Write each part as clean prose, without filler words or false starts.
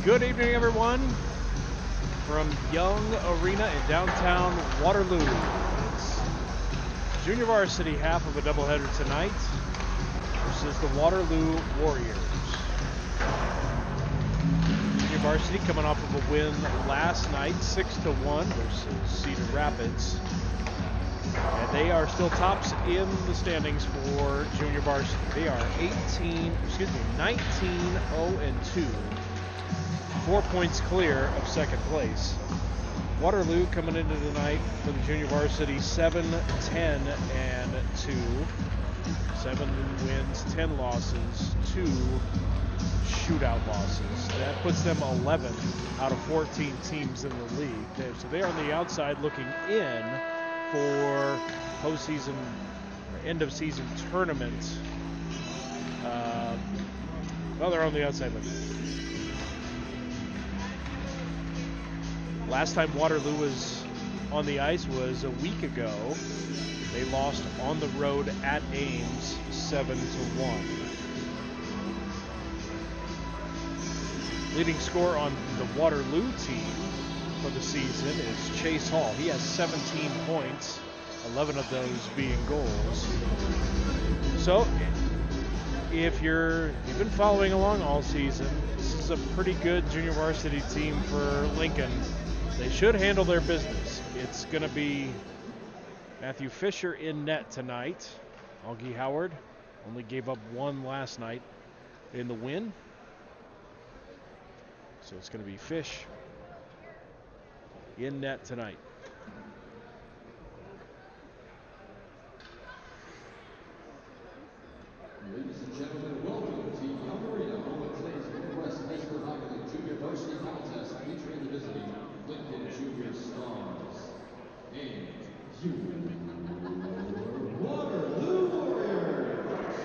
Good evening, everyone, from Young Arena in downtown Waterloo. It's junior varsity half of a doubleheader tonight versus the Waterloo Warriors. Junior varsity coming off of a win last night, 6-1 versus Cedar Rapids. And they are still tops in the standings for junior varsity. They are 19-0-2. 4 points clear of second place. Waterloo coming into tonight for the junior varsity 7-10-2. 7 wins, 10 losses, 2 shootout losses. That puts them 11 out of 14 teams in the league. So they're on the outside looking in for postseason or end of season tournament. They're on the outside looking. Last time Waterloo was on the ice was a week ago. They lost on the road at Ames 7-1. Leading scorer on the Waterloo team for the season is Chase Hall. He has 17 points, 11 of those being goals. So if you've been following along all season, this is a pretty good junior varsity team for Lincoln. They should handle their business. It's going to be Matthew Fisher in net tonight. Augie Howard only gave up one last night in the win. So it's going to be Fish in net tonight. Ladies and gentlemen, welcome to Young Arena, home of today's Midwest High School Hockey League Junior Varsity Contest featuring the visiting Lincoln Junior Stars and your Waterloo Warriors.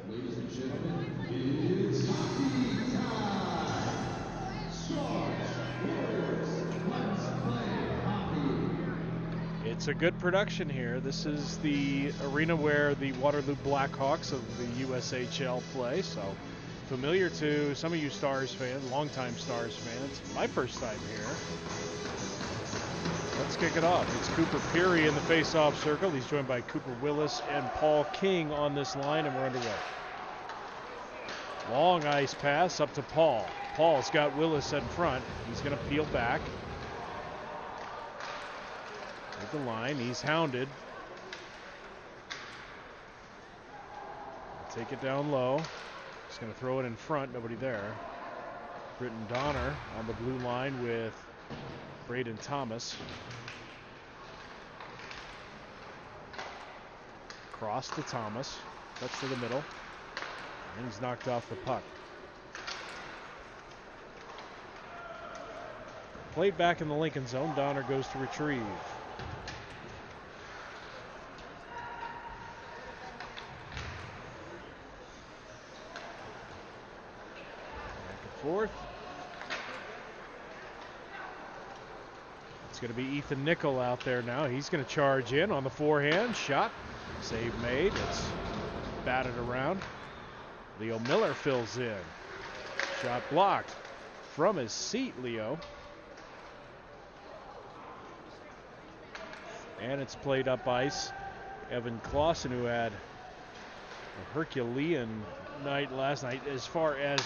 Ladies and gentlemen, it's hockey time! Stars, Warriors, let's play hockey! It's a good production here. This is the arena where the Waterloo Blackhawks of the USHL play, so familiar to some of you Stars fans, longtime Stars fans. My first time here. Let's kick it off. It's Cooper Peary in the face-off circle. He's joined by Cooper Willis and Paul King on this line, and we're underway. Long ice pass up to Paul. Paul's got Willis in front. He's going to peel back. At the line, he's hounded. Take it down low. He's going to throw it in front. Nobody there. Britton Donner on the blue line with Braden Thomas. Cross to Thomas. Cuts to the middle. And he's knocked off the puck. Played back in the Lincoln zone. Donner goes to retrieve. Fourth. It's going to be Ethan Nickel out there now. He's going to charge in on the forehand. Shot. Save made. It's batted around. Leo Miller fills in. Shot blocked from his seat, Leo. And it's played up ice. Evan Clausen, who had a Herculean night last night as far as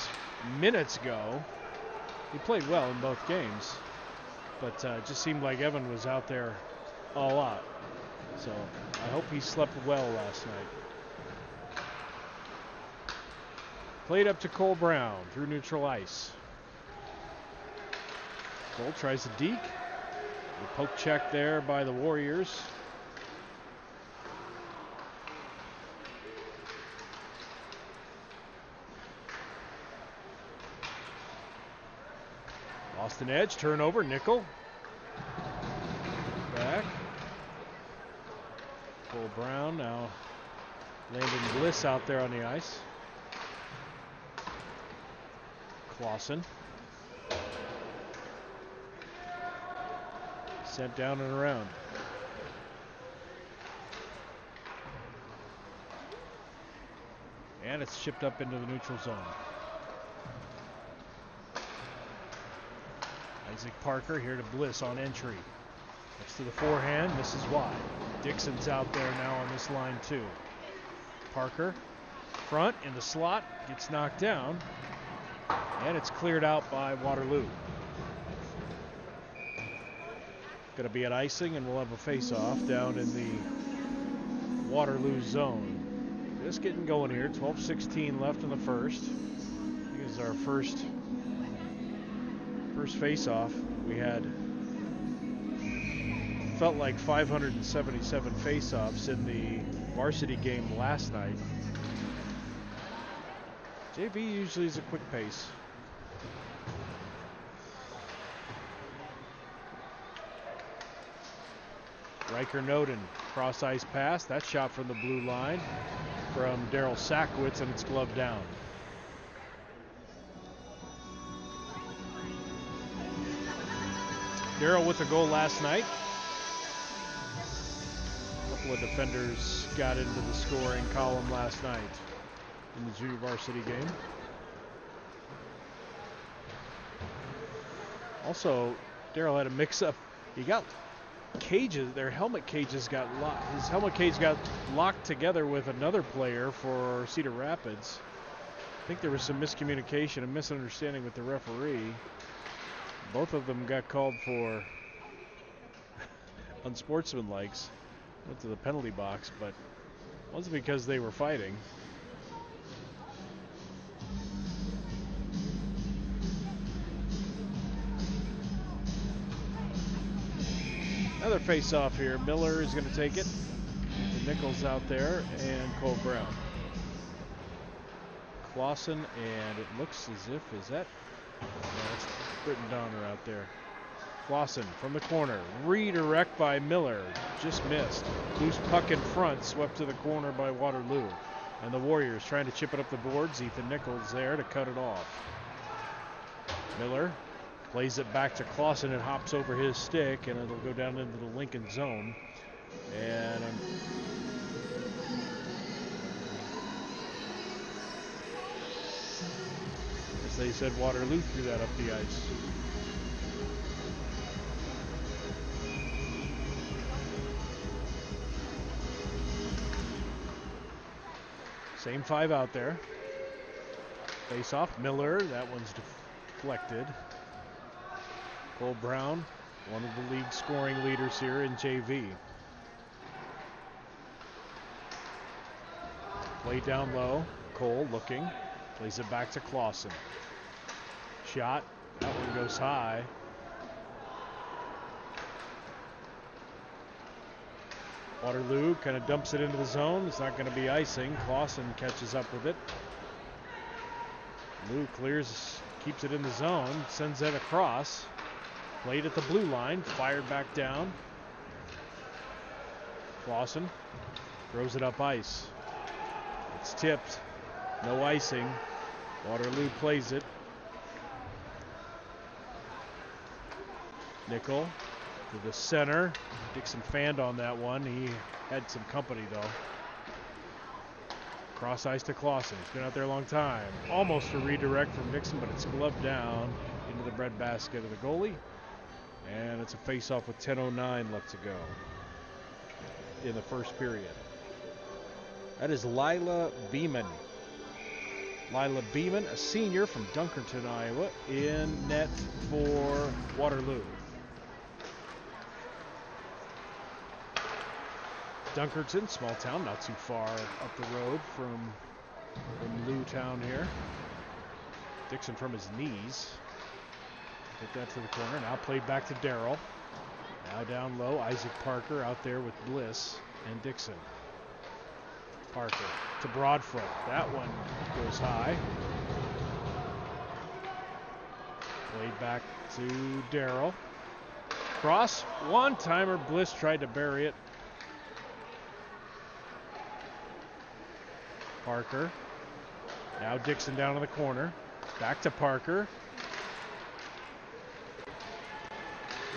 minutes go. He played well in both games, but it just seemed like Evan was out there a lot. So I hope he slept well last night. Played up to Cole Brown through neutral ice. Cole tries to deke. The poke check there by the Warriors. Lost an edge, turnover, Nickel. Back. Cole Brown now. Landon Bliss out there on the ice. Clausen. Sent down and around. And it's shipped up into the neutral zone. Isaac Parker here to Bliss on entry. Next to the forehand, misses wide. Dixon's out there now on this line too. Parker, front in the slot, gets knocked down, and it's cleared out by Waterloo. Going to be an icing, and we'll have a face-off down in the Waterloo zone. Just getting going here. 12:16 left in the first. I think this is our first face-off. We had felt like 577 face-offs in the varsity game last night. JV usually is a quick pace. Riker Noden, cross ice pass. That shot from the blue line from Daryl Sackwitz, and it's gloved down. Daryl with a goal last night. A couple of defenders got into the scoring column last night in the junior varsity game. Also, Daryl had a mix-up. He got cages, their helmet cages got locked. His helmet cage got locked together with another player for Cedar Rapids. I think there was some miscommunication and misunderstanding with the referee. Both of them got called for unsportsmanlikes. Went to the penalty box, but it wasn't because they were fighting. Another face-off here. Miller is going to take it. The Nichols out there, and Cole Brown. Clausen, and it looks as if, is that? No, that's Britton Donner out there. Clausen from the corner. Redirect by Miller. Just missed. Loose puck in front, swept to the corner by Waterloo. And the Warriors trying to chip it up the boards. Ethan Nichols there to cut it off. Miller plays it back to Clausen and hops over his stick, and it'll go down into the Lincoln zone. And as they said, Waterloo threw that up the ice. Same five out there. Face off, Miller, that one's deflected. Cole Brown, one of the league scoring leaders here in JV. Play down low. Cole looking. Plays it back to Clausen. Shot. That one goes high. Waterloo kind of dumps it into the zone. It's not going to be icing. Clausen catches up with it. Lou clears, keeps it in the zone, sends it across. Played at the blue line, fired back down. Clausen throws it up ice. It's tipped. No icing. Waterloo plays it. Nickel to the center. Dixon fanned on that one. He had some company though. Cross ice to Clausen. He's been out there a long time. Almost a redirect from Dixon, but it's gloved down into the breadbasket of the goalie. And it's a face-off with 10:09 left to go in the first period. That is Lila Beeman. Lila Beeman, a senior from Dunkerton, Iowa, in net for Waterloo. Dunkerton, small town, not too far up the road from Lou Town here. Dixon from his knees. Get that to the corner. Now played back to Darrell. Now down low, Isaac Parker out there with Bliss and Dixon. Parker to Broadfoot. That one goes high. Played back to Darrell. Cross, one-timer. Bliss tried to bury it. Parker. Now Dixon down in the corner. Back to Parker.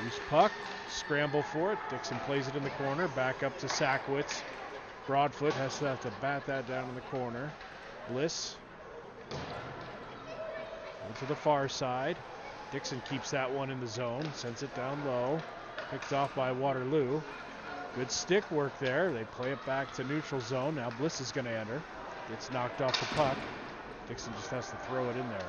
Loose puck. Scramble for it. Dixon plays it in the corner. Back up to Sackwitz. Broadfoot has to bat that down in the corner. Bliss. To the far side. Dixon keeps that one in the zone, sends it down low. Picked off by Waterloo. Good stick work there. They play it back to neutral zone. Now Bliss is going to enter. Gets knocked off the puck. Dixon just has to throw it in there.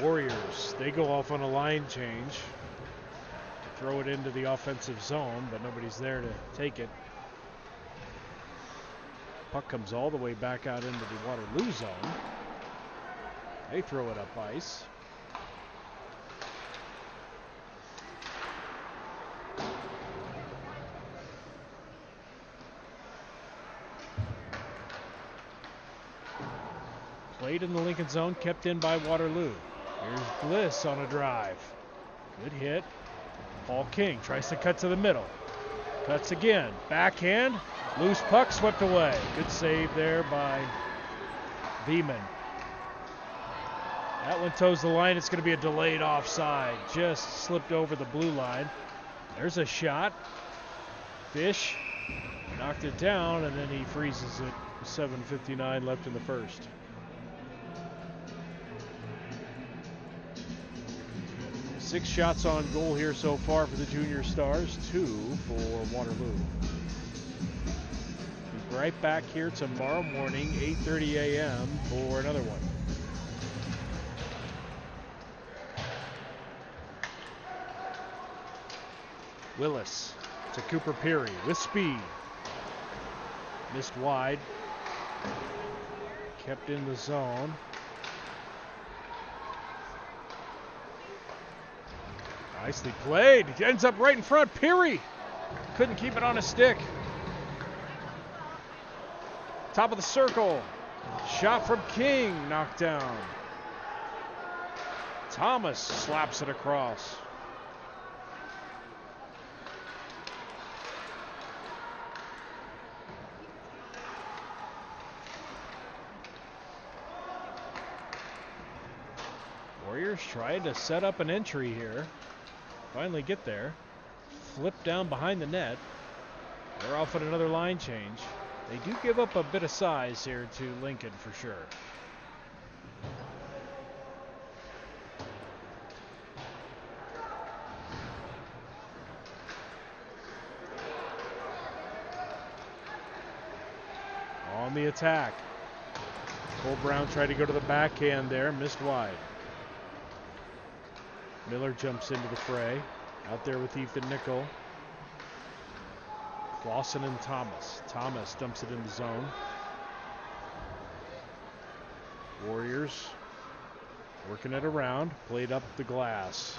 Warriors, they go off on a line change to throw it into the offensive zone, but nobody's there to take it. Puck comes all the way back out into the Waterloo zone. They throw it up ice. Played in the Lincoln zone, kept in by Waterloo. Here's Bliss on a drive. Good hit. Paul King tries to cut to the middle. Cuts again. Backhand. Loose puck swept away. Good save there by Beeman. That one toes the line. It's going to be a delayed offside. Just slipped over the blue line. There's a shot. Fish knocked it down, and then he freezes it. 7:59 left in the first. Six shots on goal here so far for the Junior Stars, 2 for Waterloo. Be right back here tomorrow morning, 8:30 a.m. for another one. Willis to Cooper Peary with speed. Missed wide. Kept in the zone. Nicely played. He ends up right in front. Peary couldn't keep it on a stick. Top of the circle. Shot from King. Knocked down. Thomas slaps it across. Warriors trying to set up an entry here. Finally get there. Flip down behind the net. They're off at another line change. They do give up a bit of size here to Lincoln for sure. On the attack. Cole Brown tried to go to the backhand there. Missed wide. Miller jumps into the fray. Out there with Ethan Nickel. Clausen and Thomas. Thomas dumps it in the zone. Warriors working it around. Played up the glass.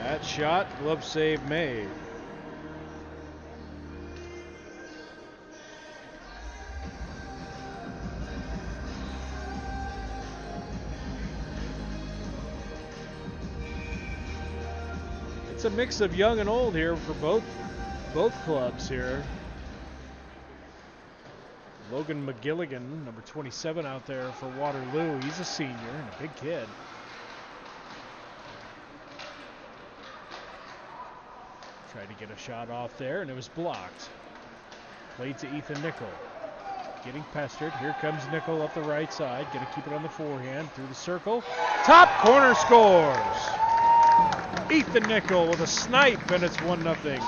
That shot, glove save made. It's a mix of young and old here for both clubs here. Logan McGilligan, number 27 out there for Waterloo. He's a senior and a big kid. Tried to get a shot off there and it was blocked. Played to Ethan Nickel. Getting pestered. Here comes Nickel up the right side. Gonna keep it on the forehand through the circle. Top corner scores! Ethan Nickel with a snipe, and it's 1-0.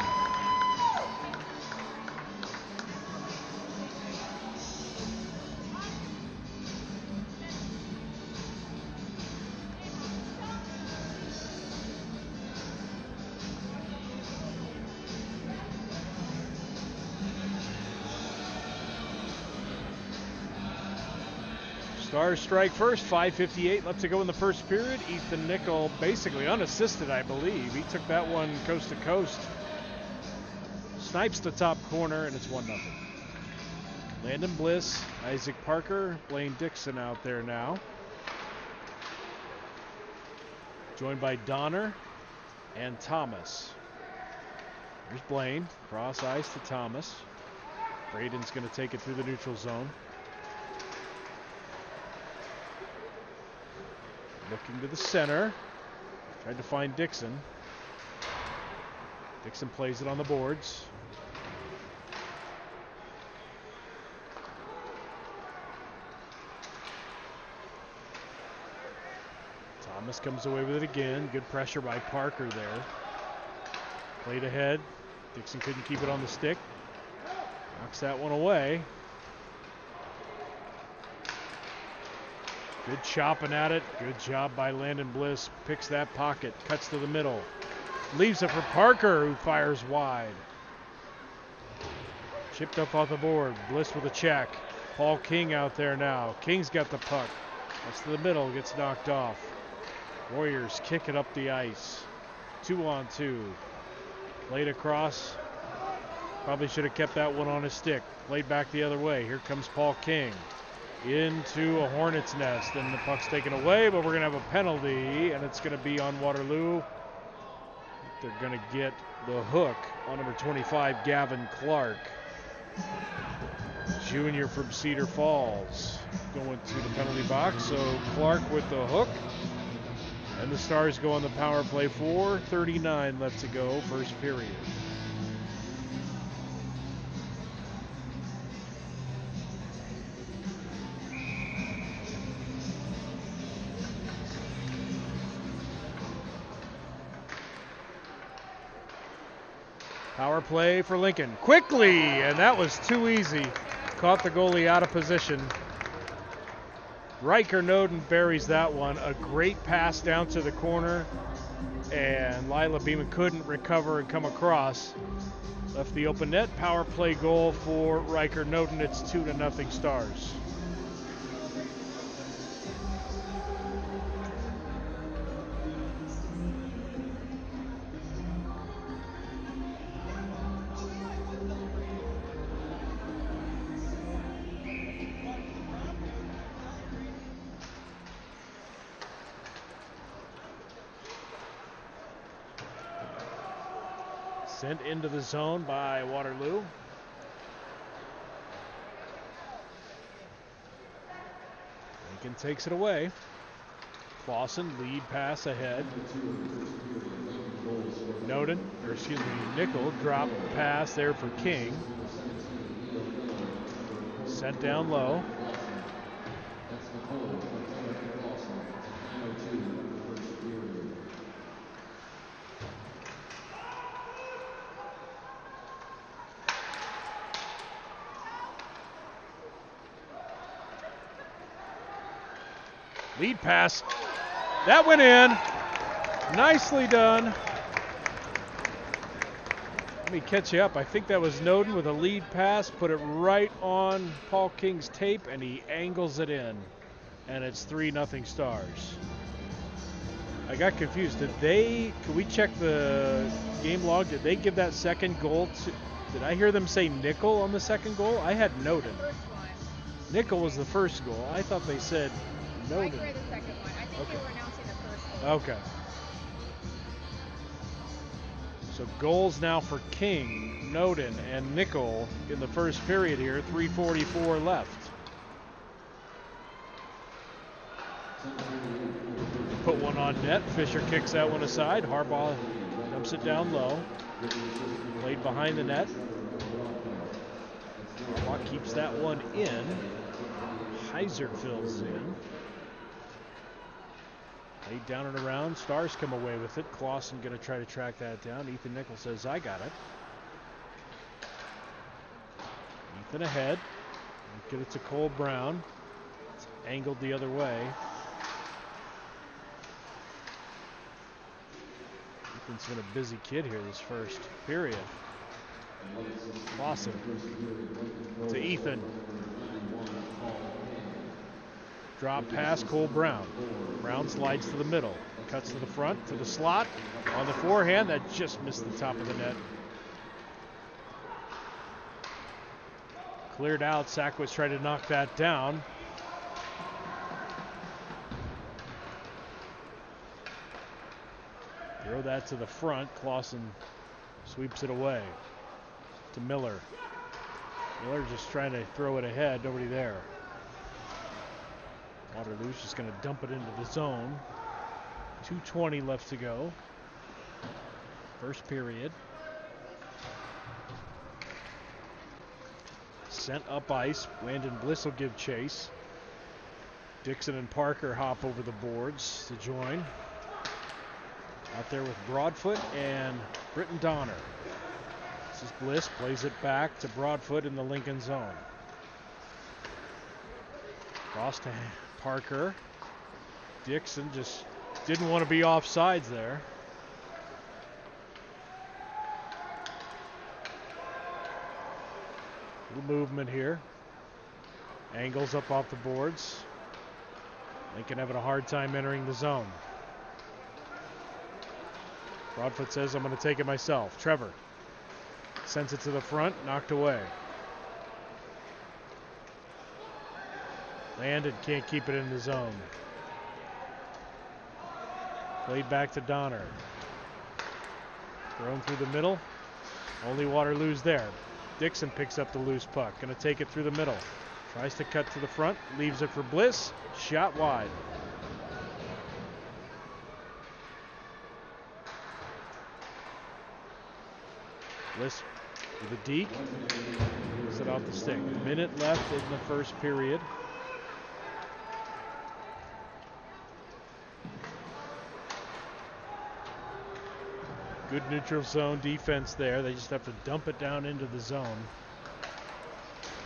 Stars strike first, 5:58 left to go in the first period. Ethan Nickel basically unassisted, I believe. He took that one coast to coast. Snipes the top corner, and it's 1-0. Landon Bliss, Isaac Parker, Blaine Dixon out there now. Joined by Donner and Thomas. Here's Blaine, cross ice to Thomas. Braden's going to take it through the neutral zone. Looking to the center. Tried to find Dixon. Dixon plays it on the boards. Thomas comes away with it again. Good pressure by Parker there. Played ahead. Dixon couldn't keep it on the stick. Knocks that one away. Good chopping at it. Good job by Landon Bliss. Picks that pocket. Cuts to the middle. Leaves it for Parker, who fires wide. Chipped up off the board. Bliss with a check. Paul King out there now. King's got the puck. That's to the middle. Gets knocked off. Warriors kick it up the ice. 2-on-2. Played across. Probably should have kept that one on his stick. Played back the other way. Here comes Paul King. Into a hornet's nest. And the puck's taken away, but we're going to have a penalty. And it's going to be on Waterloo. They're going to get the hook on number 25, Gavin Clark. Junior from Cedar Falls going to the penalty box. So Clark with the hook. And the Stars go on the power play. 4:39 left to go, first period. Power play for Lincoln. Quickly, and that was too easy. Caught the goalie out of position. Riker Noden buries that one. A great pass down to the corner, and Lila Beeman couldn't recover and come across. Left the open net. Power play goal for Riker Noden. It's 2-0 Stars. Sent into the zone by Waterloo. Lincoln takes it away. Clausen, lead pass ahead. Nickel, drop pass there for King. Sent down low. Lead pass. That went in. Nicely done. Let me catch you up. I think that was Noden with a lead pass. Put it right on Paul King's tape, and he angles it in. And it's 3-0 Stars. I got confused. Could we check the game log? Did they give that second goal to, did I hear them say Nickel on the second goal? I had Noden. Nickel was the first goal. I thought they said Noden. I heard the second one. I think they were announcing the first one. Okay. So goals now for King, Noden, and Nickel in the first period here. 3:44 left. Put one on net. Fisher kicks that one aside. Harbaugh dumps it down low. Played behind the net. Harbaugh keeps that one in. Heiser fills in. Laid down and around. Stars come away with it. Clausen going to try to track that down. Ethan Nickel says, I got it. Ethan ahead. Get it to Cole Brown. It's angled the other way. Ethan's been a busy kid here this first period. Clausen to Ethan. Drop pass, Cole Brown. Brown slides to the middle. Cuts to the front, to the slot. On the forehand, that just missed the top of the net. Cleared out. Sackwitz tried to knock that down. Throw that to the front. Clausen sweeps it away to Miller. Miller just trying to throw it ahead. Nobody there. Waterloo's just going to dump it into the zone. 2:20 left to go. First period. Sent up ice. Landon Bliss will give chase. Dixon and Parker hop over the boards to join. Out there with Broadfoot and Britton Donner. This is Bliss, plays it back to Broadfoot in the Lincoln zone. Cross to Parker. Dixon just didn't want to be offsides there. Little movement here. Angles up off the boards. Lincoln having a hard time entering the zone. Broadfoot says, I'm going to take it myself. Trevor sends it to the front, knocked away. Landon can't keep it in the zone. Played back to Donner. Thrown through the middle. Only Waterloo's there. Dixon picks up the loose puck. Going to take it through the middle. Tries to cut to the front. Leaves it for Bliss. Shot wide. Bliss with a deke. Gets it off the stick. A minute left in the first period. Good neutral zone defense there. They just have to dump it down into the zone.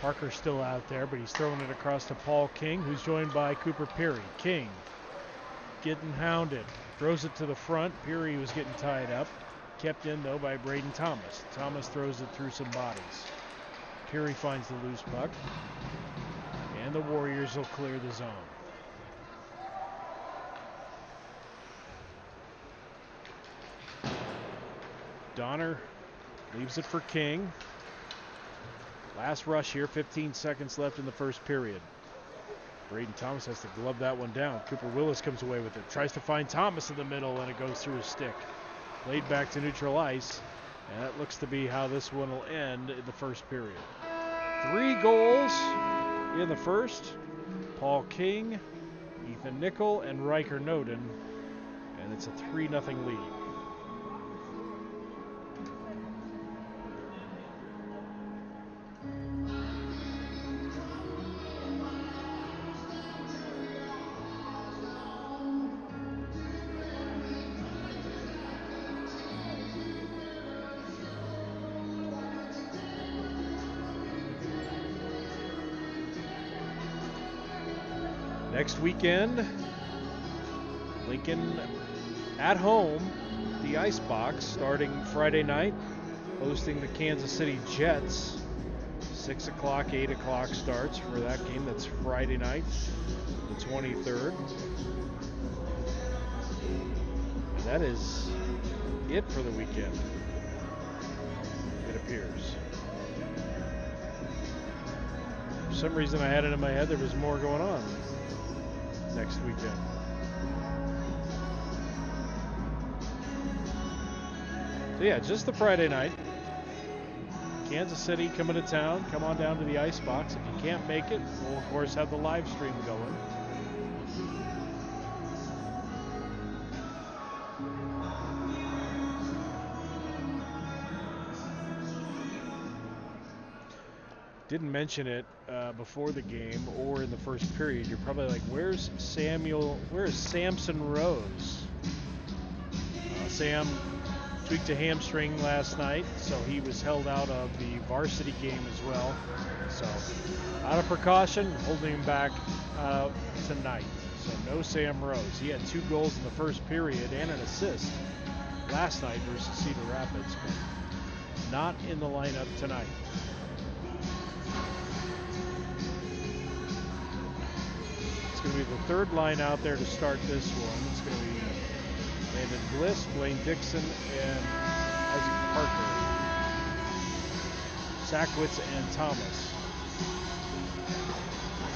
Parker's still out there, but he's throwing it across to Paul King, who's joined by Cooper Peary. King getting hounded. Throws it to the front. Peary was getting tied up. Kept in, though, by Braden Thomas. Thomas throws it through some bodies. Peary finds the loose puck. And the Warriors will clear the zone. Donner leaves it for King. Last rush here, 15 seconds left in the first period. Braden Thomas has to glove that one down. Cooper Willis comes away with it. Tries to find Thomas in the middle, and it goes through his stick. Laid back to neutral ice, and that looks to be how this one will end in the first period. 3 goals in the first. Paul King, Ethan Nickel, and Riker Noden, and it's a 3-0 lead. Next weekend, Lincoln at home, the Icebox, starting Friday night, hosting the Kansas City Jets. 6 o'clock, 8 o'clock starts for that game. That's Friday night, the 23rd. And that is it for the weekend, it appears. For some reason I had it in my head there was more going on next weekend. So yeah, just the Friday night. Kansas City coming to town. Come on down to the Icebox. If you can't make it, we'll of course have the live stream going. Didn't mention it before the game or in the first period. You're probably like, where's Samson Rose? Sam tweaked a hamstring last night, so he was held out of the varsity game as well. So out of precaution, holding him back tonight. So no Sam Rose. He had 2 goals in the first period and an assist last night versus Cedar Rapids, but not in the lineup tonight. It's going to be the third line out there to start this one. It's going to be Landon Bliss, Blaine Dixon, and Isaac Parker. Sackwitz and Thomas.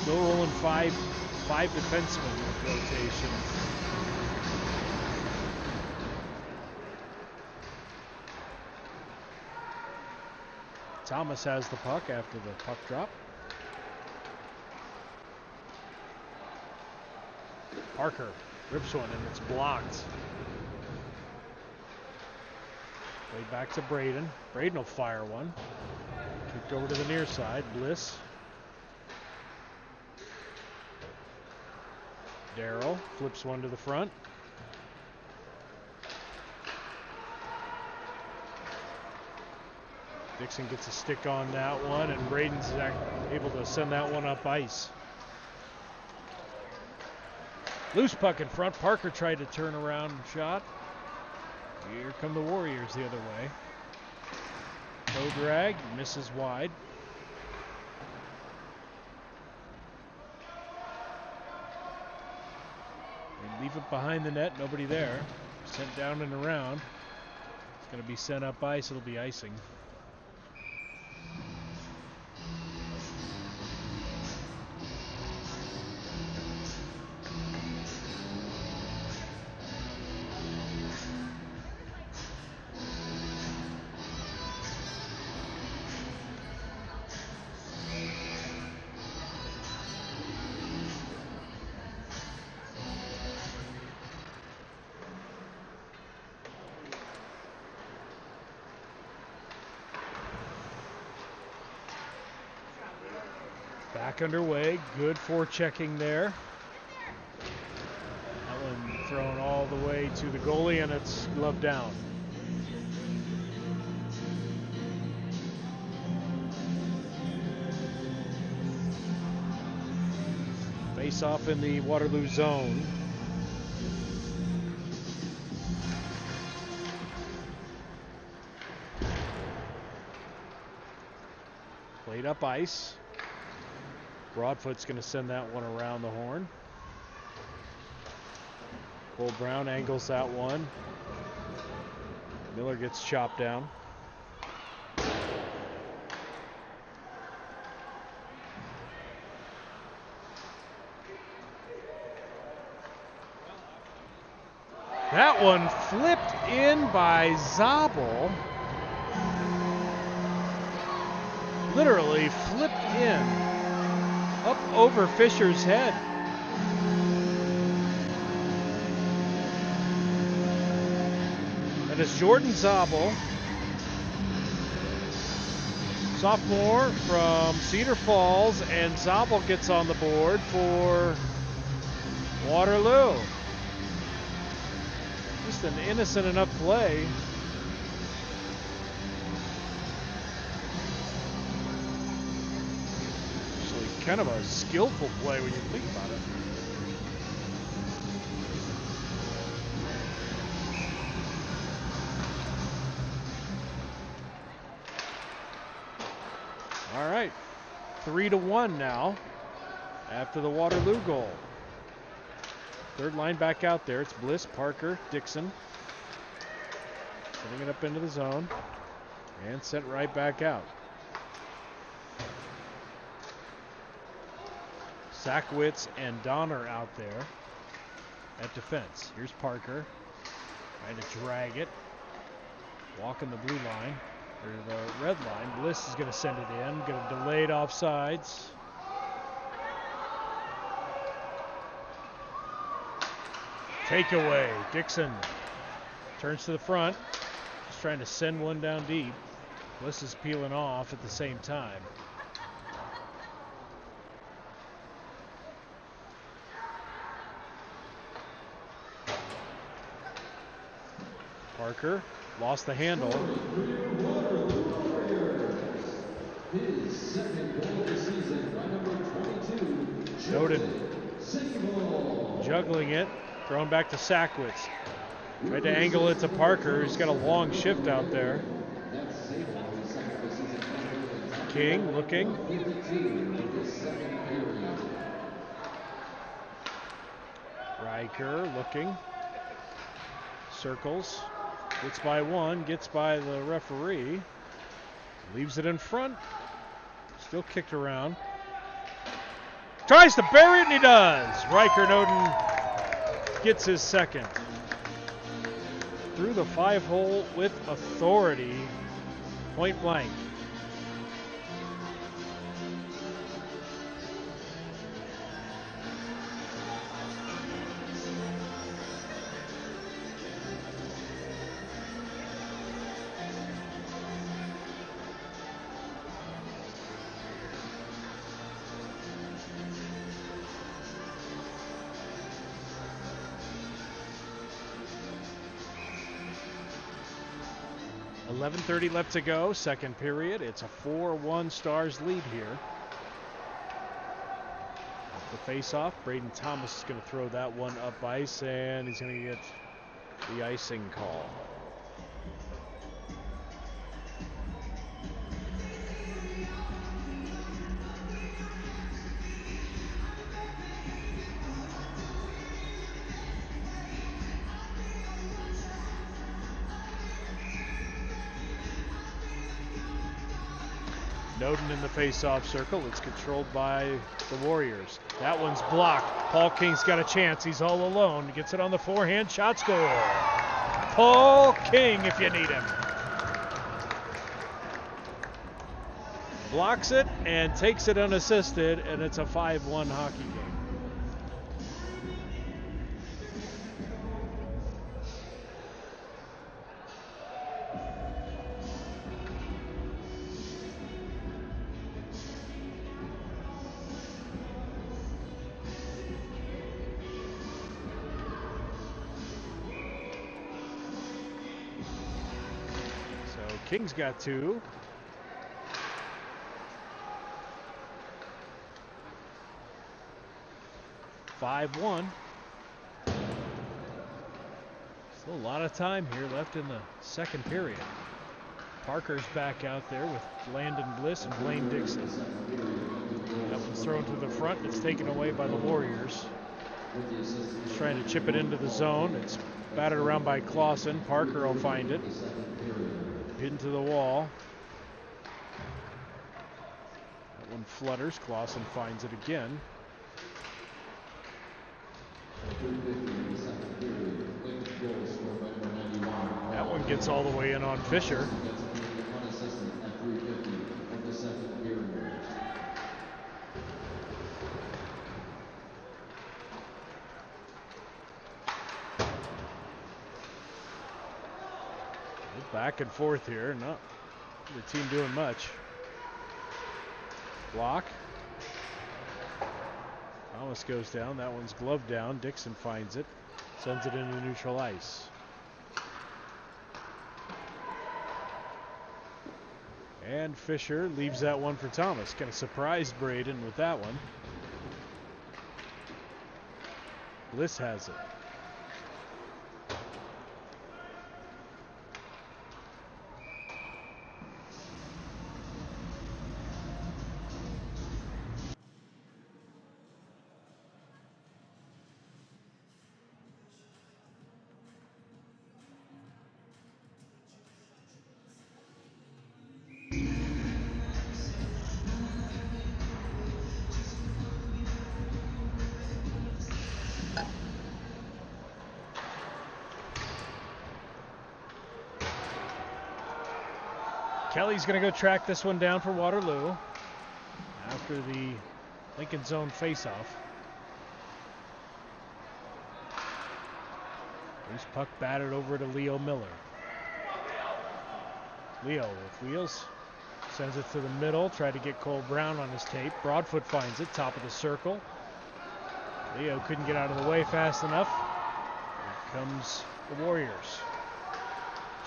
Still rolling five defensemen with rotation. Thomas has the puck after the puck drop. Parker rips one and it's blocked. Played back to Braden. Braden will fire one. Kicked over to the near side. Bliss. Darrell flips one to the front. Dixon gets a stick on that one, and Braden's able to send that one up ice. Loose puck in front. Parker tried to turn around and shot. Here come the Warriors the other way. Toe drag, misses wide. They leave it behind the net, nobody there. Sent down and around. It's going to be sent up ice, it'll be icing. Back underway, good forechecking there. That one thrown all the way to the goalie, and it's gloved down. Face off in the Waterloo zone. Played up ice. Broadfoot's going to send that one around the horn. Cole Brown angles that one. Miller gets chopped down. That one flipped in by Zabel. Literally flipped in. Up over Fisher's head. That is Jordan Zabel, sophomore from Cedar Falls, and Zabel gets on the board for Waterloo. Just an innocent enough play. Kind of a skillful play when you think about it. All right, 3-1 now after the Waterloo goal. Third line back out there. It's Bliss, Parker, Dixon. Setting it up into the zone and sent right back out. Sackwitz and Donner out there at defense. Here's Parker trying to drag it. Walking the blue line, or the red line. Bliss is going to send it in. Going to delay it offsides. Takeaway. Dixon turns to the front. Just trying to send one down deep. Bliss is peeling off at the same time. Parker lost the handle. His second goal of the season by number 22, Noden juggling it, thrown back to Sackwitz. Tried to angle it to Parker. He's got a long shift out there. King looking. Riker looking. Circles. Gets by one, gets by the referee. Leaves it in front. Still kicked around. Tries to bury it, and he does. Riker Noden gets his second. Through the 5-hole with authority. Point blank. 11:30 left to go, second period. It's a 4-1 Stars lead here. The face-off, Braden Thomas is going to throw that one up ice, and he's going to get the icing call. Noden in the face-off circle. It's controlled by the Warriors. That one's blocked. Paul King's got a chance. He's all alone. He gets it on the forehand. Shot score. Paul King if you need him. Blocks it and takes it unassisted, and it's a 5-1 hockey game. King's got two. (5-1). Still a lot of time here left in the second period. Parker's back out there with Landon Bliss and Blaine Dixon. That one's thrown to the front. It's taken away by the Warriors. He's trying to chip it into the zone. It's battered around by Clausen. Parker will find it. Into the wall. That one flutters. Clausen finds it again. That one gets all the way in on Fisher. Back and forth here, not the team doing much. Block. Thomas goes down. That one's gloved down. Dixon finds it, sends it into neutral ice. And Fisher leaves that one for Thomas. Kind of surprised Braden with that one. Bliss has it. Kelly's going to go track this one down for Waterloo after the Lincoln zone faceoff. Loose puck batted over to Leo Miller. Leo with wheels. Sends it to the middle. Tried to get Cole Brown on his tape. Broadfoot finds it. Top of the circle. Leo couldn't get out of the way fast enough. Here comes the Warriors.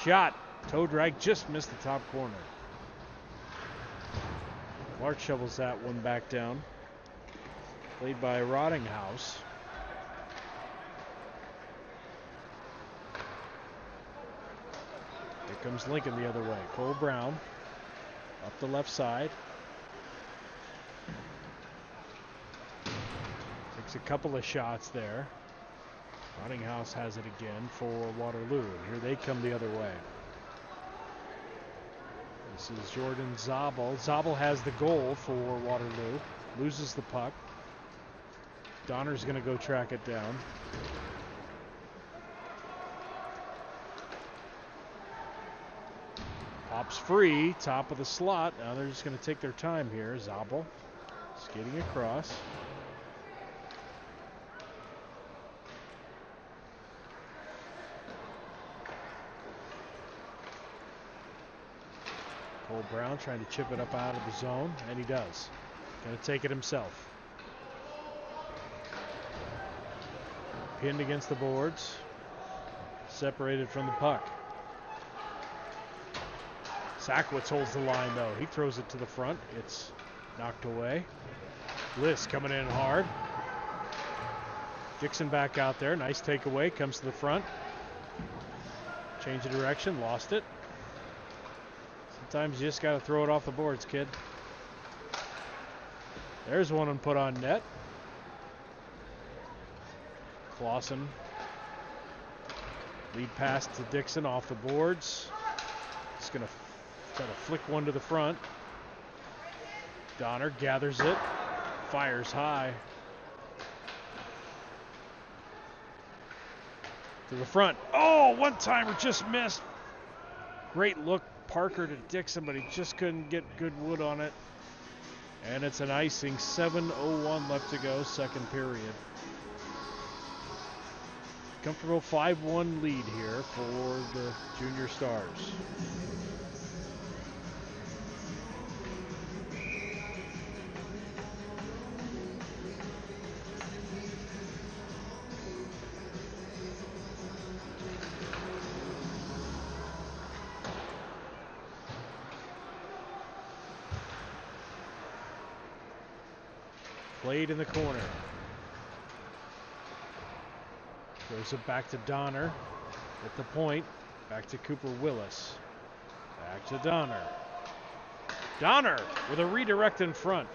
Shot. Toe drag just missed the top corner. Clark shovels that one back down. Played by Rottinghouse. Here comes Lincoln the other way. Cole Brown up the left side. Takes a couple of shots there. Rottinghouse has it again for Waterloo. Here they come the other way. This is Jordan Zabel. Zabel has the goal for Waterloo. Loses the puck. Donner's going to go track it down. Pops free, top of the slot. Now they're just going to take their time here. Zabel skating across. Cole Brown trying to chip it up out of the zone, and he does. Going to take it himself. Pinned against the boards. Separated from the puck. Sackwitz holds the line, though. He throws it to the front. It's knocked away. Bliss coming in hard. Dixon back out there. Nice takeaway. Comes to the front. Change of direction. Lost it. Sometimes you just got to throw it off the boards, kid. There's one and put on net. Clausen. Lead pass to Dixon off the boards. He's going to try to flick one to the front. Donner gathers it. Fires high. To the front. Oh, one-timer just missed. Great look, Parker to Dixon, but he just couldn't get good wood on it. And it's an icing. 7:01 left to go, second period. Comfortable 5-1 lead here for the Junior Stars. Played in the corner. Throws it back to Donner at the point. Back to Cooper Willis. Back to Donner. Donner with a redirect in front.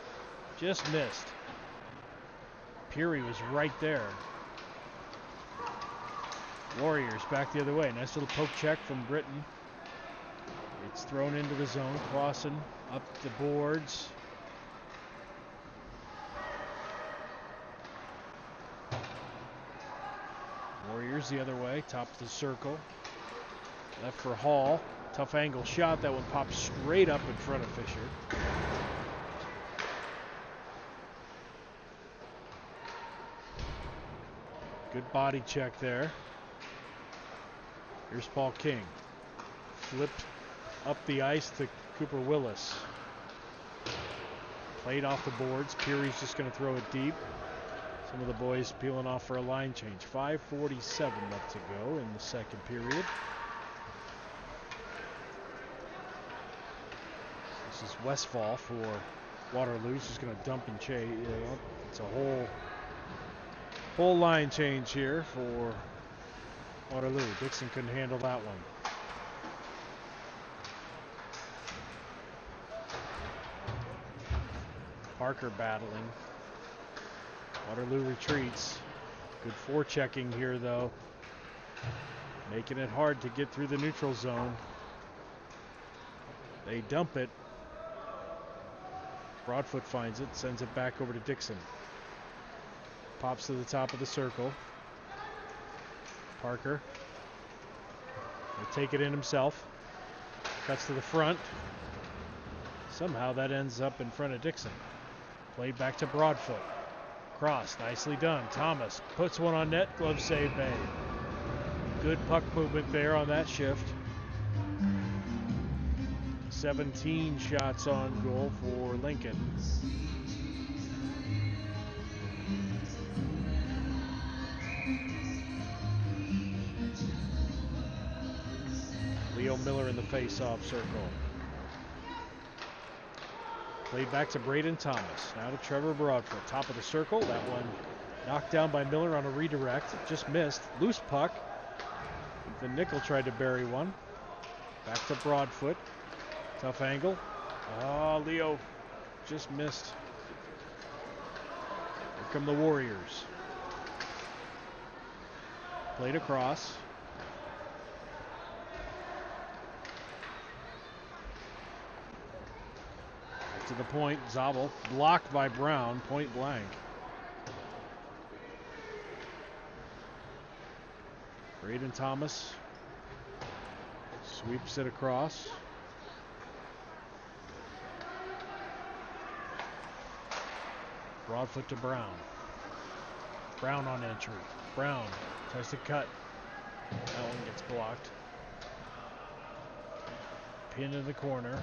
Just missed. Peary was right there. Warriors back the other way. Nice little poke check from Britton. It's thrown into the zone. Clausen up the boards. Warriors the other way, top of the circle. Left for Hall. Tough angle shot. That one popped straight up in front of Fisher. Good body check there. Here's Paul King. Flipped up the ice to Cooper Willis. Played off the boards. Peary's just going to throw it deep. Some of the boys peeling off for a line change. 5:47 left to go in the second period. This is Westfall for Waterloo. He's just going to dump and chase. It's a whole line change here for Waterloo. Dixon couldn't handle that one. Parker battling. Waterloo retreats. Good forechecking here, though. Making it hard to get through the neutral zone. They dump it. Broadfoot finds it, sends it back over to Dixon. Pops to the top of the circle. Parker will take it in himself. Cuts to the front. Somehow that ends up in front of Dixon. Played back to Broadfoot. Cross, nicely done. Thomas puts one on net. Glove save made. Good puck movement there on that shift. 17 shots on goal for Lincoln. Leo Miller in the face-off circle. Played back to Braden Thomas. Now to Trevor Broadfoot. Top of the circle. That one knocked down by Miller on a redirect. Just missed. Loose puck. The nickel tried to bury one. Back to Broadfoot. Tough angle. Oh, Leo just missed. Here come the Warriors. Played across. To the point, Zabel blocked by Brown, point blank. Braden Thomas sweeps it across. Broadfoot to Brown. Brown on entry. Brown tries to cut. That one gets blocked. Pin in the corner.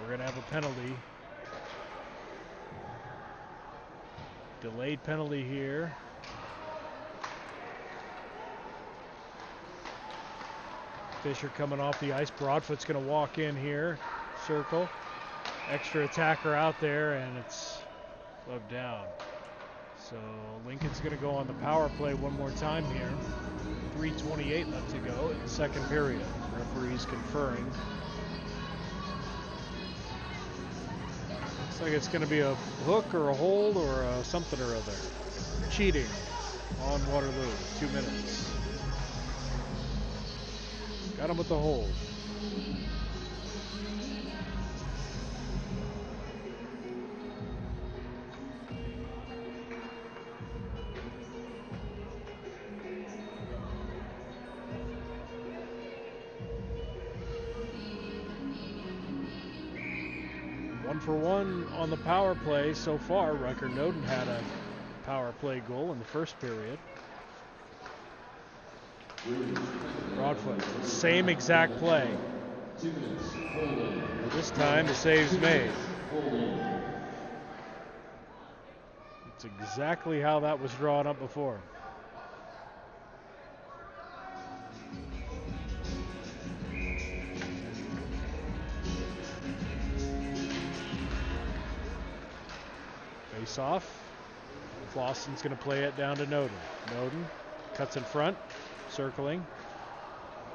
We're going to have a penalty. Delayed penalty here. Fisher coming off the ice. Broadfoot's going to walk in here. Circle. Extra attacker out there, and it's gloved down. So Lincoln's going to go on the power play one more time here. 3:28 left to go in the second period. Referees conferring. Looks like it's going to be a hook or a hold or something or other. Cheating on Waterloo. 2 minutes. Got him with the hold. One for one on the power play so far. Riker Noden had a power play goal in the first period. Broadfoot, same exact play. This time the save's made. It's exactly how that was drawn up before. Face off. Clausen's going to play it down to Noden. Noden cuts in front, circling.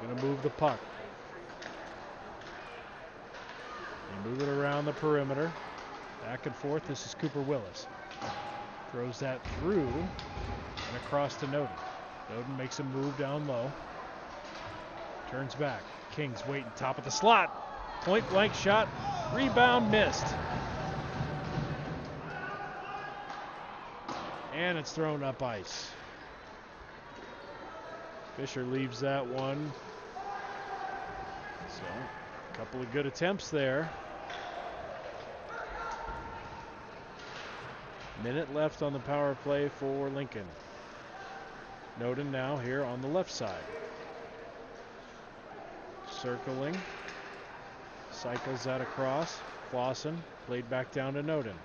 Going to move the puck. They move it around the perimeter. Back and forth. This is Cooper Willis. Throws that through and across to Noden. Noden makes a move down low. Turns back. King's waiting top of the slot. Point blank shot. Rebound missed. And it's thrown up ice. Fisher leaves that one. So, a couple of good attempts there. Minute left on the power play for Lincoln. Noden now here on the left side. Circling. Cycles that across. Clausen played back down to Noden.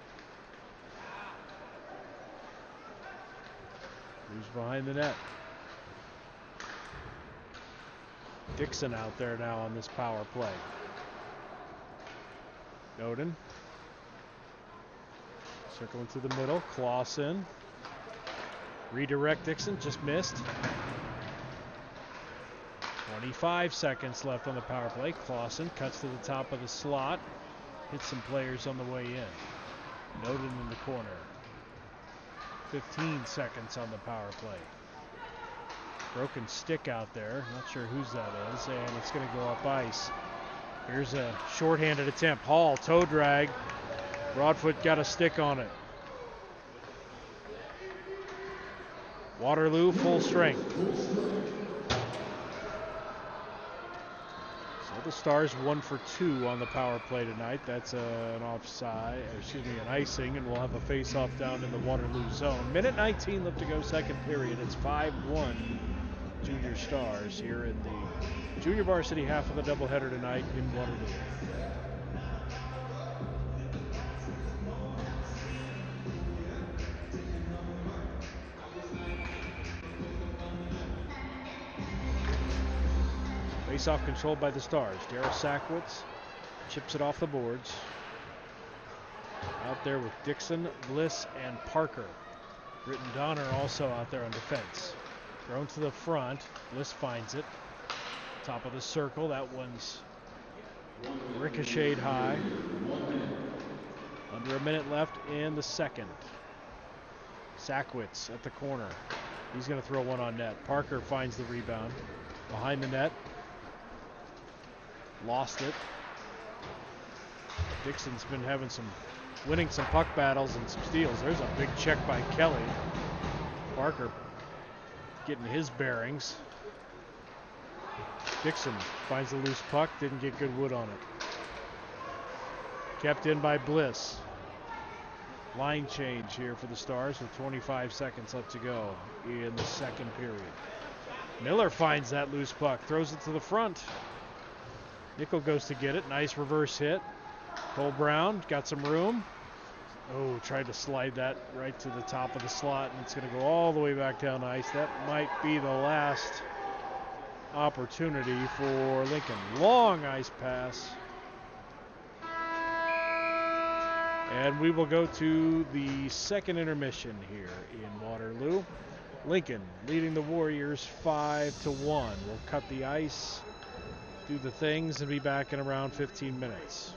Who's behind the net? Dixon out there now on this power play. Noden. Circling to the middle. Clausen. Redirect Dixon. Just missed. 25 seconds left on the power play. Clausen cuts to the top of the slot. Hits some players on the way in. Noden in the corner. 15 seconds on the power play. Broken stick out there. Not sure whose that is. And it's going to go up ice. Here's a shorthanded attempt. Hall, toe drag. Broadfoot got a stick on it. Waterloo, full strength. So the Stars 1 for 2 on the power play tonight. That's an offside, an icing, and we'll have a face-off down in the Waterloo zone. Minute 19 left to go, second period. It's 5-1 Junior Stars here in the junior varsity half of the doubleheader tonight in Waterloo. Face-off controlled by the Stars. Daryl Sackwitz chips it off the boards. Out there with Dixon, Bliss, and Parker. Britton Donner also out there on defense. Thrown to the front. Bliss finds it. Top of the circle. That one's ricocheted high. Under a minute left in the second. Sackwitz at the corner. He's going to throw one on net. Parker finds the rebound. Behind the net. Lost it. Dixon's been winning some puck battles and some steals. There's a big check by Kelly. Parker getting his bearings. Dixon finds the loose puck, didn't get good wood on it. Kept in by Bliss. Line change here for the Stars with 25 seconds left to go in the second period. Miller finds that loose puck, throws it to the front. Nickel goes to get it. Nice reverse hit. Cole Brown got some room. Oh, tried to slide that right to the top of the slot, and it's going to go all the way back down ice. That might be the last opportunity for Lincoln. Long ice pass. And we will go to the second intermission here in Waterloo. Lincoln leading the Warriors 5-1. We'll cut the ice, do the things, and be back in around 15 minutes.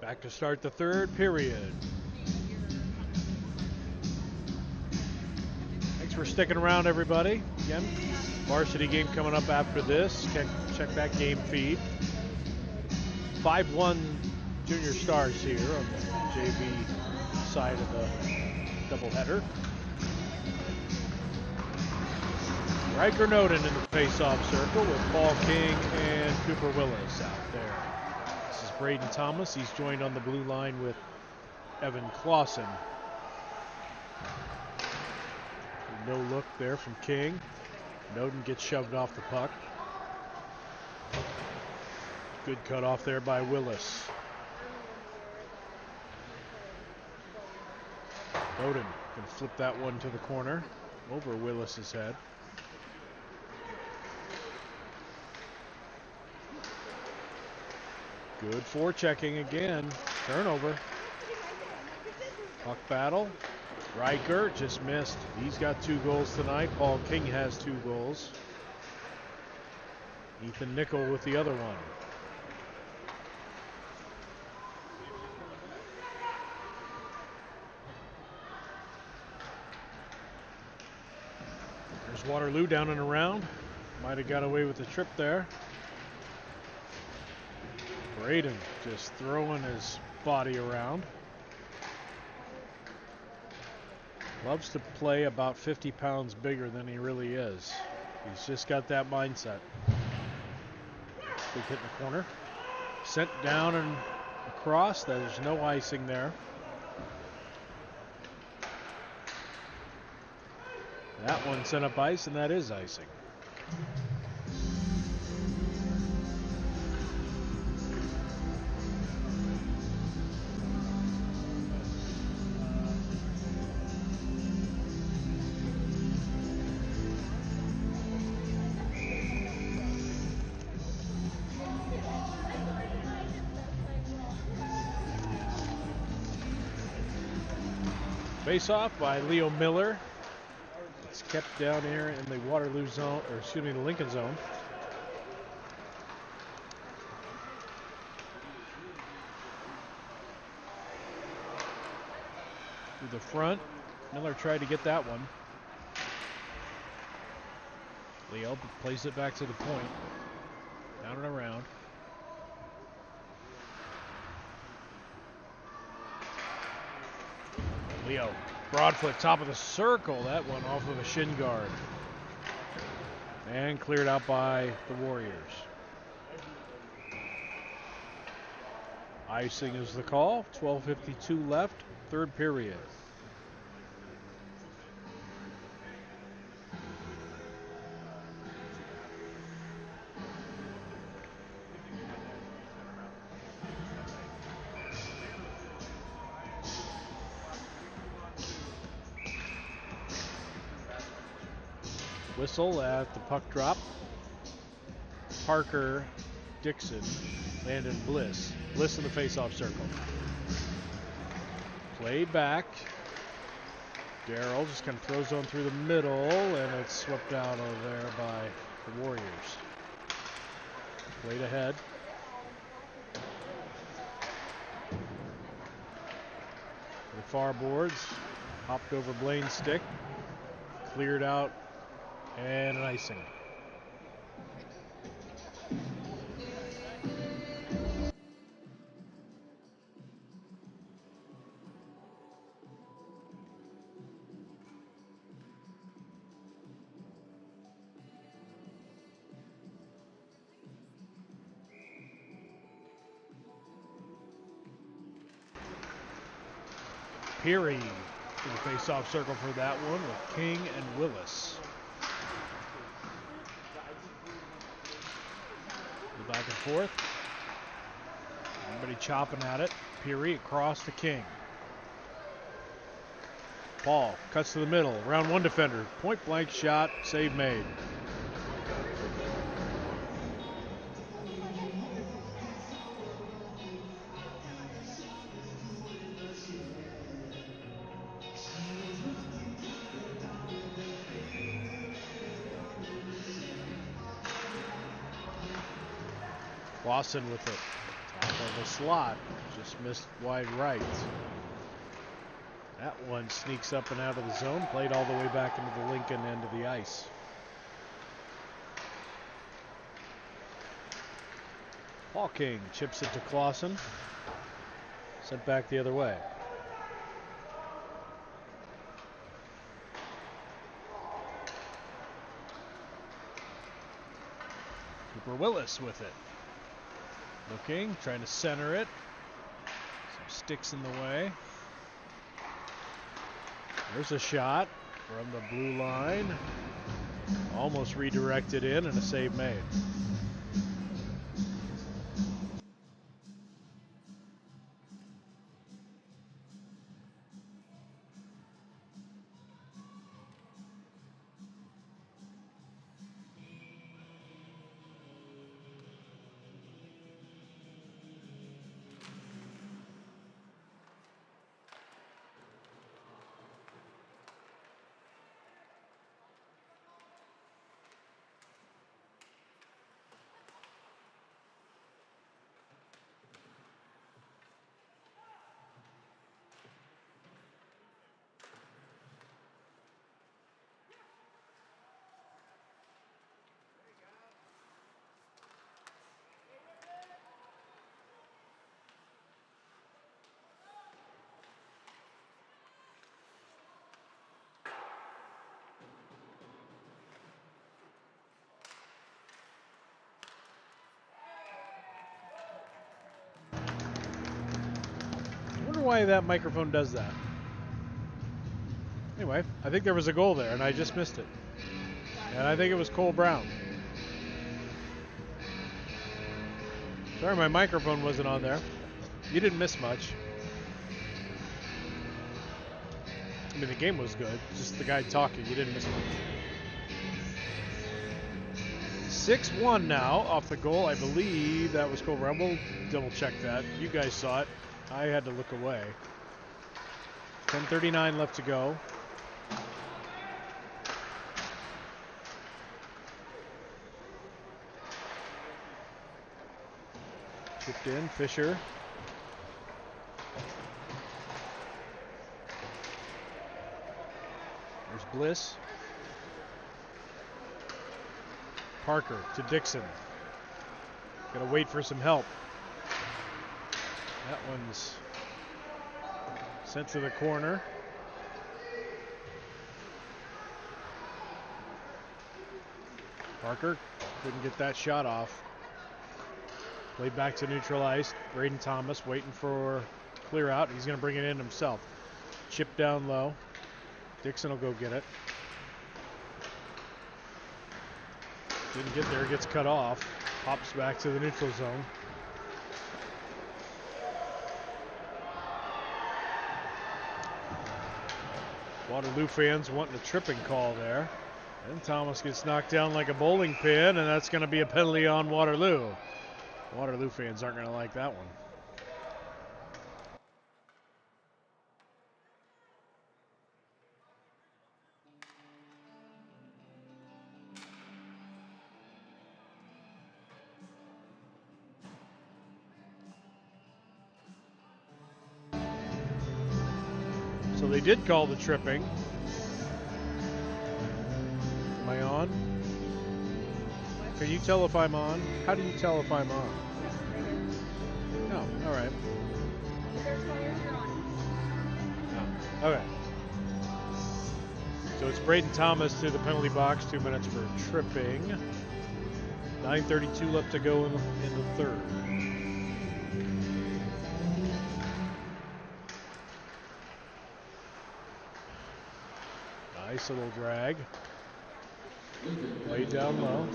Back to start the third period. Thanks for sticking around, everybody. Again, varsity game coming up after this. Check that game feed. 5-1 Junior Stars here on the JV side of the doubleheader. Riker Noden in the face-off circle with Paul King and Cooper Willis out there. This is Braden Thomas. He's joined on the blue line with Evan Clausen. No look there from King. Noden gets shoved off the puck. Good cut off there by Willis. Noden going to flip that one to the corner over Willis's head. Good forechecking again. Turnover. Puck battle. Riker just missed. He's got 2 goals tonight. Paul King has 2 goals. Ethan Nickel with the other one. There's Waterloo down and around. Might have got away with the trip there. Braden just throwing his body around. Loves to play about 50 pounds bigger than he really is. He's just got that mindset. Big hit in the corner. Sent down and across. There's no icing there. That one sent up ice, and that is icing. Face off by Leo Miller. It's kept down here in the Waterloo zone, or excuse me, the Lincoln zone. To the front. Miller tried to get that one. Leo plays it back to the point. Down and around. Leo, Broadfoot, top of the circle. That one off of a shin guard. And cleared out by the Warriors. Icing is the call. 12:52 left, third period. Whistle at the puck drop. Parker, Dixon, Landon Bliss. Bliss in the face-off circle. Play back. Darrell just kind of throws on through the middle, and it's swept out over there by the Warriors. Played ahead. The far boards. Hopped over Blaine's stick. Cleared out. And an icing. Peary to the face-off circle for that one with King and Willis. Back and forth. Everybody chopping at it. Peary across to King. Paul cuts to the middle. Round one defender. Point blank shot. Save made. Lawson with it. Top of the slot. Just missed wide right. That one sneaks up and out of the zone, played all the way back into the Lincoln end of the ice. Paul King chips it to Clausen. Sent back the other way. Cooper Willis with it. Looking, trying to center it. Some sticks in the way. There's a shot from the blue line. Almost redirected in and a save made. I wonder why that microphone does that. Anyway, I think there was a goal there, and I just missed it. And I think it was Cole Brown. Sorry, my microphone wasn't on there. You didn't miss much. I mean, the game was good. Just the guy talking, you didn't miss much. 6-1 now off the goal. I believe that was Cole Brown. We'll double check that. You guys saw it. I had to look away. 10:39 left to go. Chipped in, Fisher. There's Bliss. Parker to Dixon. Gotta wait for some help. That one's sent to the corner. Parker couldn't get that shot off. Played back to neutral ice. Braden Thomas waiting for clear out. He's going to bring it in himself. Chip down low. Dixon will go get it. Didn't get there. Gets cut off. Pops back to the neutral zone. Waterloo fans wanting a tripping call there. And Thomas gets knocked down like a bowling pin, and that's going to be a penalty on Waterloo. Waterloo fans aren't going to like that one. So they did call the tripping. Am I on? Can you tell if I'm on? How do you tell if I'm on? No, all right. Oh, okay. So it's Braden Thomas to the penalty box, 2 minutes for tripping. 9:32 left to go in the third. Nice little drag. Way down low.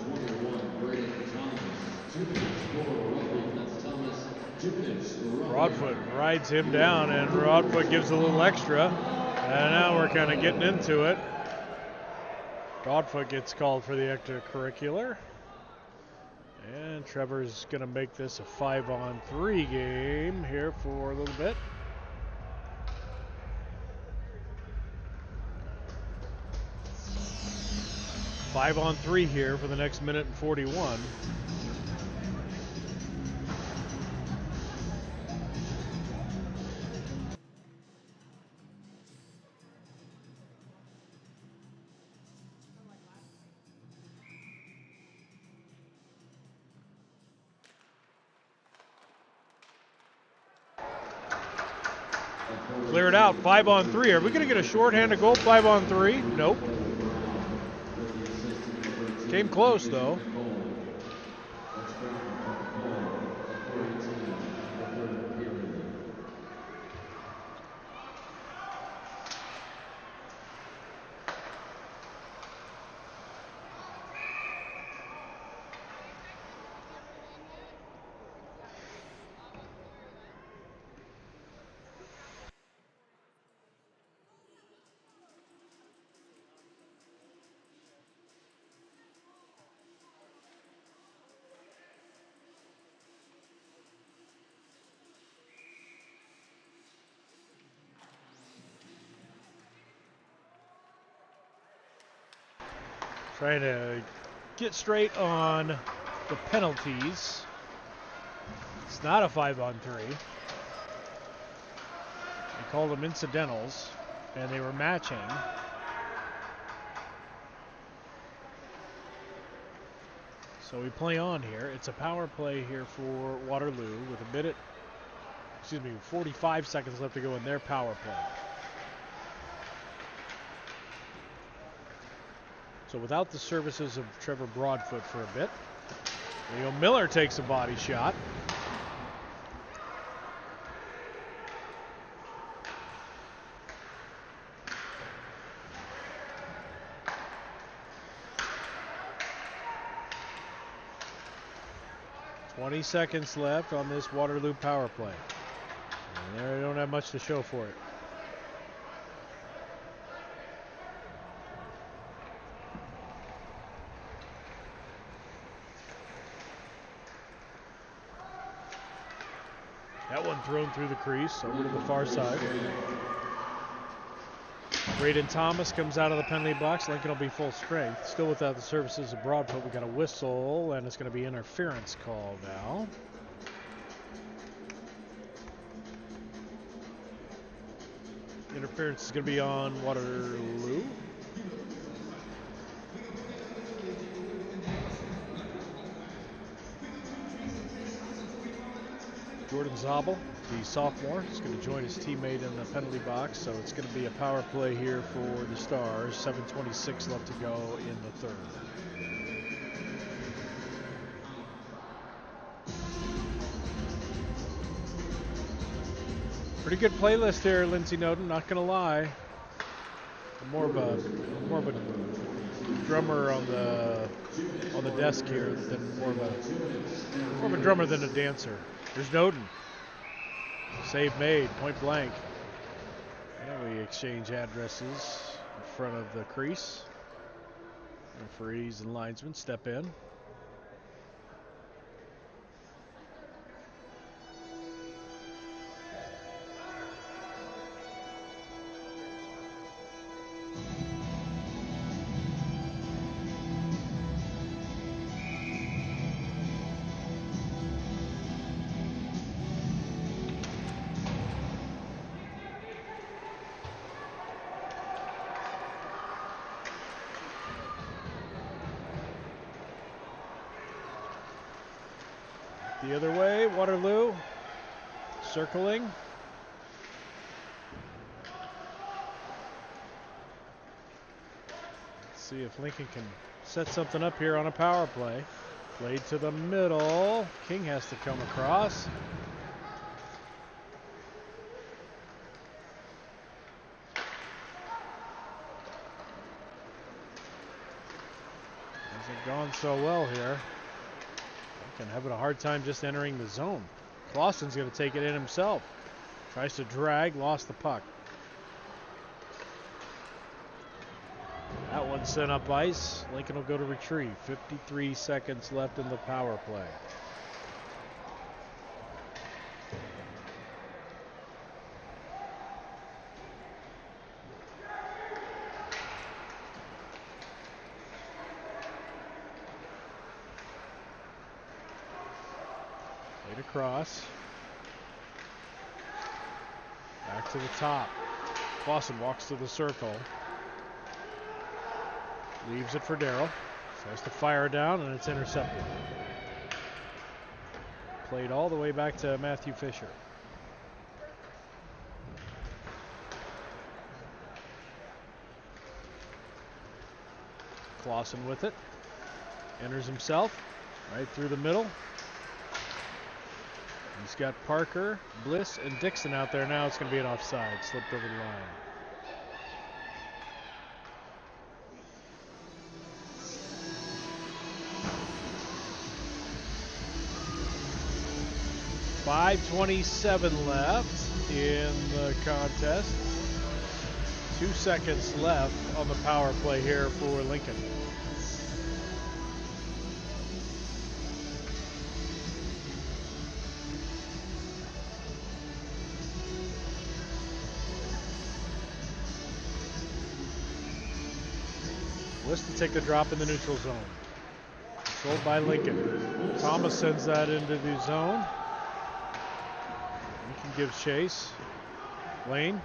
Broadfoot rides him down, and Broadfoot gives a little extra. And now we're kind of getting into it. Broadfoot gets called for the extracurricular. And Trevor's going to make this a 5-on-3 game here for a little bit. Five on 3 here for the next minute and 41. Clear it out. 5-on-3. Are we going to get a shorthanded goal? 5-on-3? Nope. Came close, though. Trying to get straight on the penalties. It's not a 5-on-3. They called them incidentals, and they were matching. So we play on here. It's a power play here for Waterloo with 45 seconds left to go in their power play. So without the services of Trevor Broadfoot for a bit, Leo Miller takes a body shot. "20 seconds left on this Waterloo power play. And they don't have much to show for it. That one thrown through the crease over to the far side. Braden Thomas comes out of the penalty box. Lincoln will be full strength. Still without the services of Broadfoot. We got a whistle, and it's going to be interference call now. Interference is going to be on Waterloo. Jordan Zabel, the sophomore, is going to join his teammate in the penalty box, so it's going to be a power play here for the Stars. 7:26 left to go in the third. Pretty good playlist here, Lindsey Noden, not going to lie. More of a drummer on the desk here than more of a drummer than a dancer. There's Noden. Save made, point blank. And we exchange addresses in front of the crease. Referees and linesmen step in. The other way, Waterloo circling. Let's see if Lincoln can set something up here on a power play. Played to the middle. King has to come across. Hasn't gone so well here. Having a hard time just entering the zone. Clausen's going to take it in himself. Tries to drag, lost the puck. That one sent up ice. Lincoln will go to retrieve. 53 seconds left in the power play. Across. Back to the top. Clausen walks to the circle. Leaves it for Darrell. Tries to fire down, and it's intercepted. Played all the way back to Matthew Fisher. Clausen with it. Enters himself right through the middle. He's got Parker, Bliss, and Dixon out there now. It's going to be an offside. Slipped over the line. .5:27 left in the contest. 2 seconds left on the power play here for Lincoln. Bliss to take the drop in the neutral zone. Controlled by Lincoln. Thomas sends that into the zone. Lincoln gives chase. Lane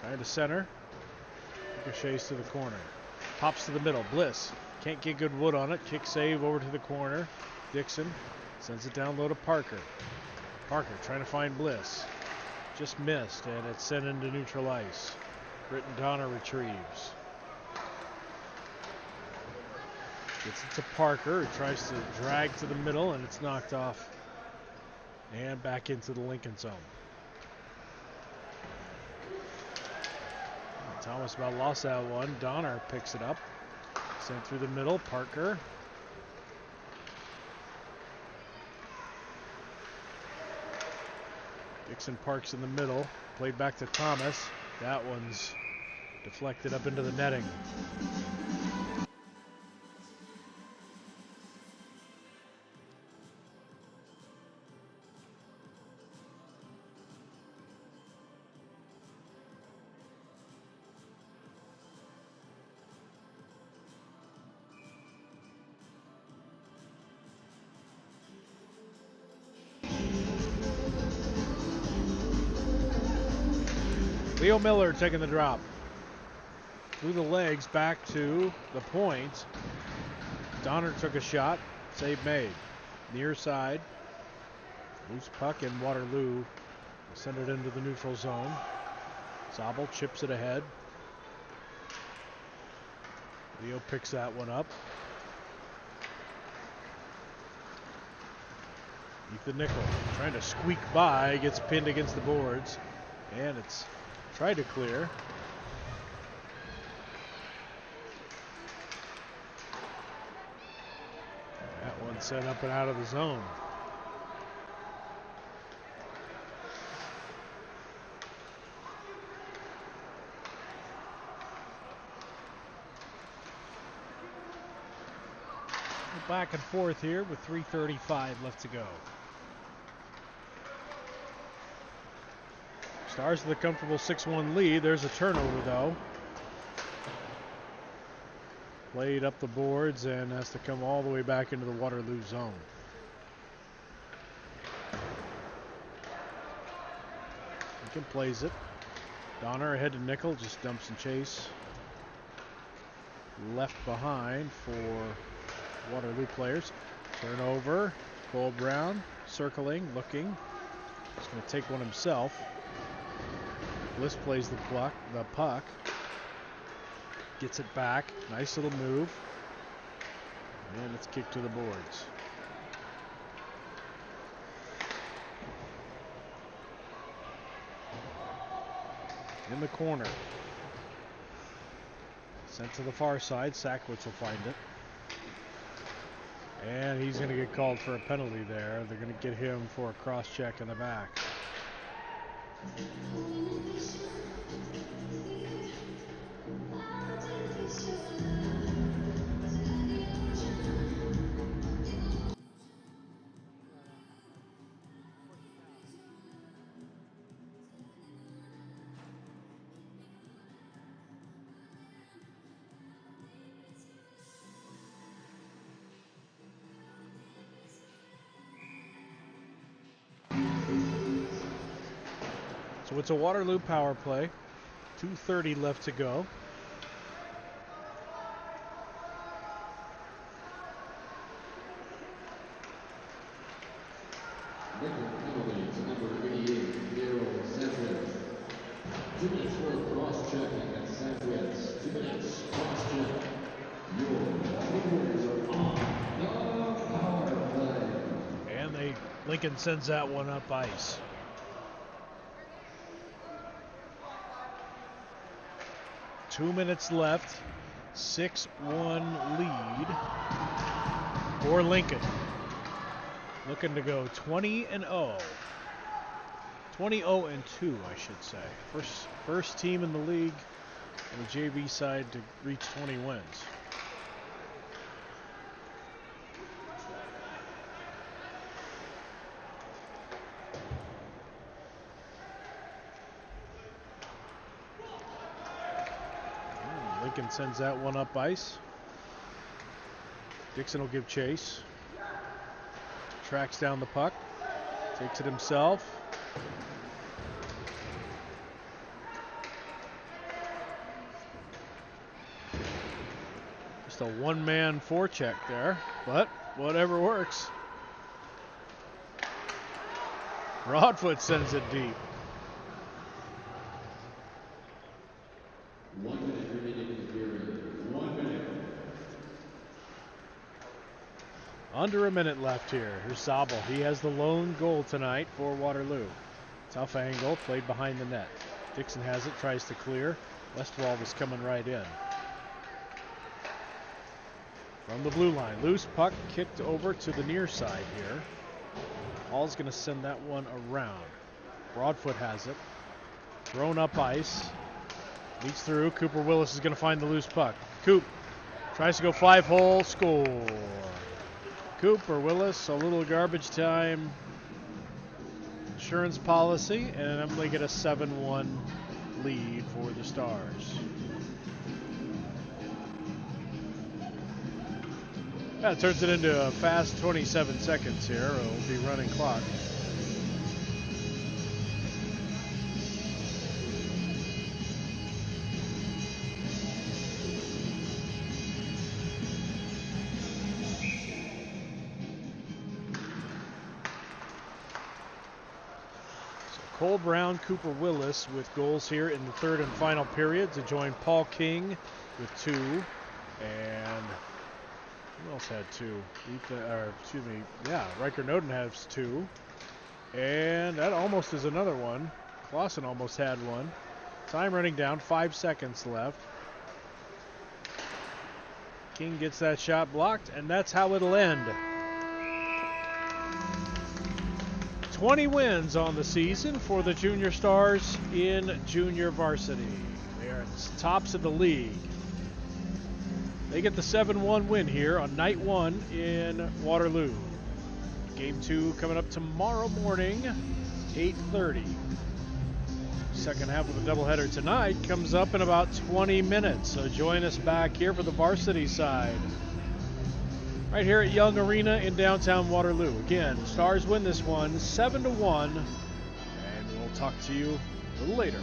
trying to center. Ricochets to the corner. Pops to the middle. Bliss can't get good wood on it. Kick save over to the corner. Dixon sends it down low to Parker. Parker trying to find Bliss. Just missed, and it's sent into neutral ice. Britton Donner retrieves. Gets it to Parker, who tries to drag to the middle, and it's knocked off and back into the Lincoln zone. Thomas about lost that one. Donner picks it up. Sent through the middle. Parker. Dixon parks in the middle. Played back to Thomas. That one's deflected up into the netting. Leo Miller taking the drop. Through the legs back to the point. Donner took a shot. Save made. Near side. Loose puck in Waterloo. Send it into the neutral zone. Zabel chips it ahead. Leo picks that one up. Ethan Nickel trying to squeak by. Gets pinned against the boards. And it's tried to clear. That one sent up and out of the zone. Back and forth here with 3:35 left to go. Stars with a comfortable 6-1 lead. There's a turnover, though. Played up the boards and has to come all the way back into the Waterloo zone. Lincoln plays it. Donner ahead to Nickel, just dumps and chase. Left behind for Waterloo players. Turnover. Cole Brown circling, looking. He's going to take one himself. Bliss plays the puck. Gets it back. Nice little move. And it's kicked to the boards. In the corner. Sent to the far side. Sackwitz will find it. And he's going to get called for a penalty there. They're going to get him for a cross check in the back. So it's a Waterloo power play. 2:30 left to go. Penalty to number 88, Daryl Sanchez. 2 minutes for cross-checking at Sanchez. 2 minutes cross-check. Your Lincoln sends that one up ice. Two minutes left. 6-1 lead for Lincoln. Looking to go 20-0. 20-0-2, I should say. First team in the league on the JV side to reach 20 wins. Lincoln sends that one up ice. Dixon will give chase. Tracks down the puck. Takes it himself. Just a one-man forecheck there, but whatever works. Broadfoot sends it deep. 1 minute remaining in the period. 1 minute. Under a minute left here. Here's Zabel. He has the lone goal tonight for Waterloo. Tough angle, played behind the net. Dixon has it, tries to clear. Westwall was coming right in. From the blue line, loose puck kicked over to the near side here. Hall's going to send that one around. Broadfoot has it. Thrown up ice. Leaks through. Cooper Willis is going to find the loose puck. Coop tries to go 5-hole, score. Cooper Willis, a little garbage time insurance policy, and I'm going to get a 7-1 lead for the Stars. That turns it into a fast 27 seconds here. It'll be running clock. Cole Brown, Cooper Willis with goals here in the third and final period to join Paul King with 2. And who else had 2? Riker Noden has 2. And that almost is another one. Clausen almost had one. Time running down, 5 seconds left. King gets that shot blocked, and that's how it'll end. 20 wins on the season for the Junior Stars in junior varsity. They are tops of the league. They get the 7-1 win here on night 1 in Waterloo. Game 2 coming up tomorrow morning, 8:30. Second half of the doubleheader tonight comes up in about 20 minutes. So join us back here for the varsity side. Right here at Young Arena in downtown Waterloo. Again, Stars win this one 7-1, and we'll talk to you a little later.